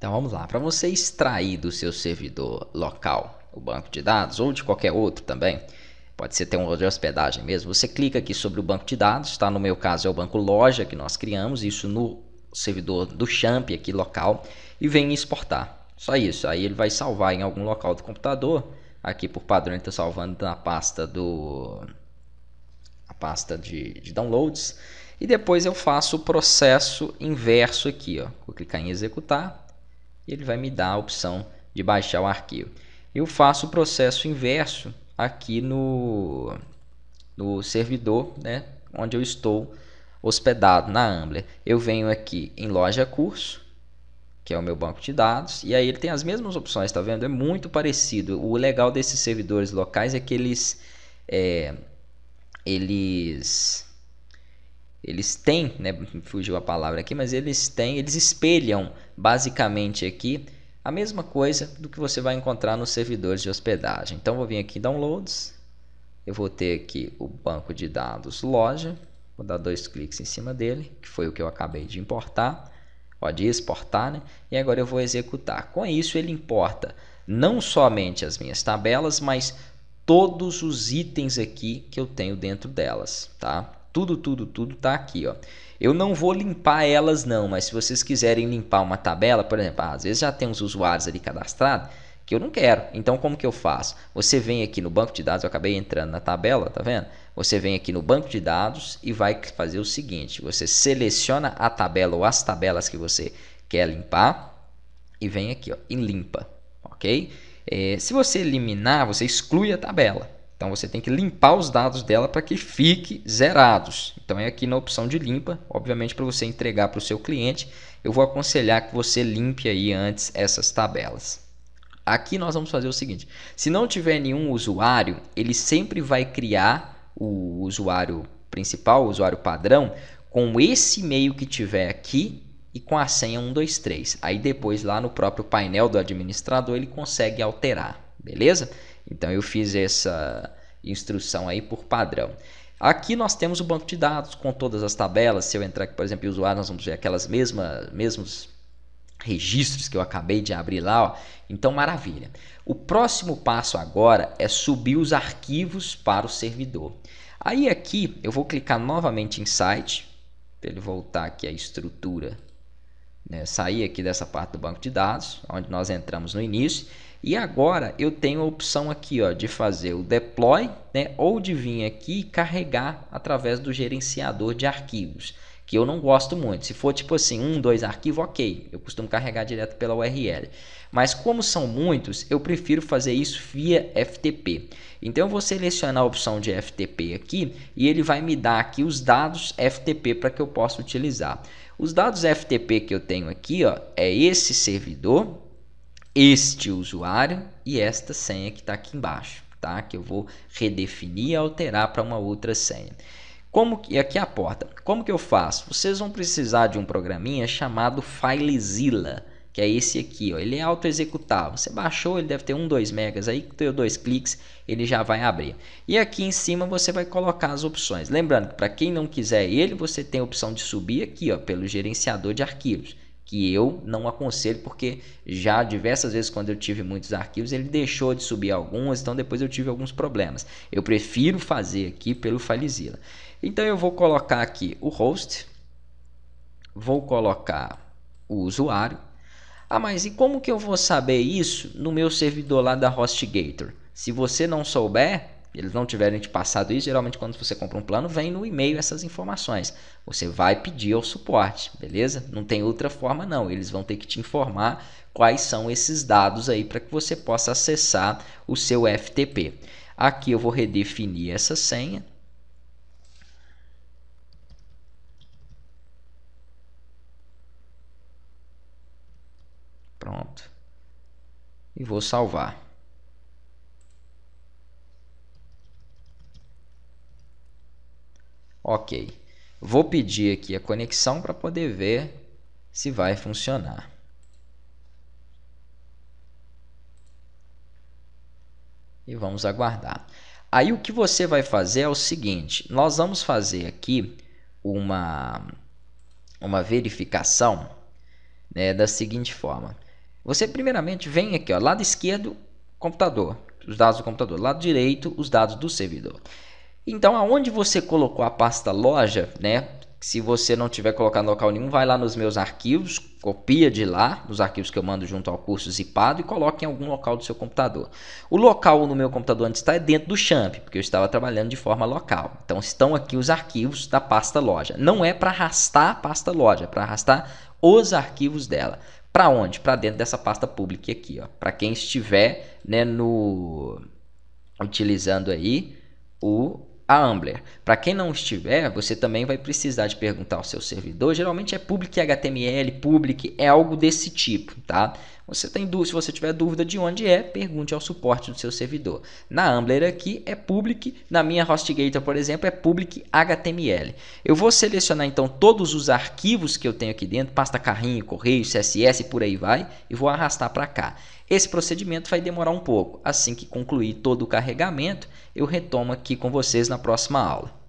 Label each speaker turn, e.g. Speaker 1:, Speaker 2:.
Speaker 1: Então vamos lá, para você extrair do seu servidor local o banco de dados ou de qualquer outro também, pode ser ter um de hospedagem mesmo, você clica aqui sobre o banco de dados, tá? No meu caso é o banco loja que nós criamos, isso no servidor do Champ aqui local, e vem exportar. Só isso, aí ele vai salvar em algum local do computador, aqui por padrão ele está salvando na pasta de downloads, e depois eu faço o processo inverso aqui, ó. Vou clicar em executar e ele vai me dar a opção de baixar o arquivo. Eu faço o processo inverso aqui no servidor, né, onde eu estou hospedado na Ambler. Eu venho aqui em loja curso, que é o meu banco de dados, e aí ele tem as mesmas opções, tá vendo? É muito parecido. O legal desses servidores locais é que eles têm, né, fugiu a palavra aqui, mas eles espelham basicamente aqui a mesma coisa do que você vai encontrar nos servidores de hospedagem. Então vou vir aqui em downloads, eu vou ter aqui o banco de dados loja, vou dar 2 cliques em cima dele, que foi o que eu acabei de importar, pode exportar, né? E agora eu vou executar. Com isso ele importa não somente as minhas tabelas, mas todos os itens aqui que eu tenho dentro delas, tá? Tudo tá aqui, ó. Eu não vou limpar elas não, mas se vocês quiserem limpar uma tabela, por exemplo, às vezes já tem uns usuários ali cadastrados que eu não quero. Então como que eu faço? Você vem aqui no banco de dados, eu acabei entrando na tabela, tá vendo? Você vem aqui no banco de dados e vai fazer o seguinte, você seleciona a tabela ou as tabelas que você quer limpar e vem aqui, ó, em limpa, ok? Se você eliminar, você exclui a tabela. Então você tem que limpar os dados dela para que fique zerados. Então é aqui na opção de limpa, obviamente para você entregar para o seu cliente, eu vou aconselhar que você limpe aí antes essas tabelas. Aqui nós vamos fazer o seguinte, se não tiver nenhum usuário, ele sempre vai criar o usuário principal, o usuário padrão, com esse e-mail que tiver aqui e com a senha 123. Aí depois lá no próprio painel do administrador ele consegue alterar, beleza? Então eu fiz essa instrução aí por padrão. Aqui nós temos o banco de dados com todas as tabelas. Se eu entrar aqui, por exemplo, em usuário, nós vamos ver aquelas mesmos registros que eu acabei de abrir lá, ó. Então maravilha. O próximo passo agora é subir os arquivos para o servidor. Aí aqui eu vou clicar novamente em site, para ele voltar aqui a estrutura, né? Sair aqui dessa parte do banco de dados, onde nós entramos no início. E agora eu tenho a opção aqui, ó, de fazer o deploy, né, ou de vir aqui e carregar através do gerenciador de arquivos, que eu não gosto muito. Se for tipo assim, 2 arquivos, ok, eu costumo carregar direto pela URL. Mas como são muitos, eu prefiro fazer isso via FTP. Então eu vou selecionar a opção de FTP aqui e ele vai me dar aqui os dados FTP para que eu possa utilizar. Os dados FTP que eu tenho aqui, ó, é esse servidor, este usuário e esta senha que está aqui embaixo, tá? Que eu vou redefinir e alterar para uma outra senha. E aqui a porta. Como que eu faço? Vocês vão precisar de um programinha chamado FileZilla, que é esse aqui, ó. Ele é auto-executável. Você baixou, ele deve ter 2 megas aí, que deu 2 cliques, ele já vai abrir. E aqui em cima você vai colocar as opções. Lembrando que para quem não quiser ele, você tem a opção de subir aqui, ó, pelo gerenciador de arquivos, que eu não aconselho porque já diversas vezes quando eu tive muitos arquivos ele deixou de subir alguns, então depois eu tive alguns problemas. Eu prefiro fazer aqui pelo FileZilla. Então eu vou colocar aqui o host, vou colocar o usuário. Ah, mas e como que eu vou saber isso no meu servidor lá da HostGator? Se você não souber, eles não tiverem te passado isso, geralmente quando você compra um plano, vem no e-mail essas informações. Você vai pedir ao suporte, beleza? Não tem outra forma não, eles vão ter que te informar quais são esses dados aí para que você possa acessar o seu FTP. Aqui eu vou redefinir essa senha. Pronto. E vou salvar. Ok, vou pedir aqui a conexão para poder ver se vai funcionar. E vamos aguardar. Aí o que você vai fazer é o seguinte, nós vamos fazer aqui uma verificação, né, da seguinte forma. Você primeiramente vem aqui, ó, lado esquerdo, computador, os dados do computador, lado direito, os dados do servidor. Então, aonde você colocou a pasta loja, né? Se você não tiver colocado em local nenhum, vai lá nos meus arquivos, copia de lá, dos arquivos que eu mando junto ao curso zipado e coloque em algum local do seu computador. O local no meu computador onde está é dentro do Champ, porque eu estava trabalhando de forma local. Então, estão aqui os arquivos da pasta loja. Não é para arrastar a pasta loja, é para arrastar os arquivos dela. Para onde? Para dentro dessa pasta pública aqui, ó. Para quem estiver, né, utilizando aí a Ambler. Para quem não estiver, você também vai precisar de perguntar ao seu servidor. Geralmente é public HTML, public, é algo desse tipo, tá? Você tem dúvida, se você tiver dúvida de onde é, pergunte ao suporte do seu servidor. Na Ambler aqui é public, na minha HostGator, por exemplo, é public HTML. Eu vou selecionar então todos os arquivos que eu tenho aqui dentro, pasta carrinho, correio, CSS, por aí vai, e vou arrastar para cá. Esse procedimento vai demorar um pouco. Assim que concluir todo o carregamento, eu retomo aqui com vocês na próxima aula.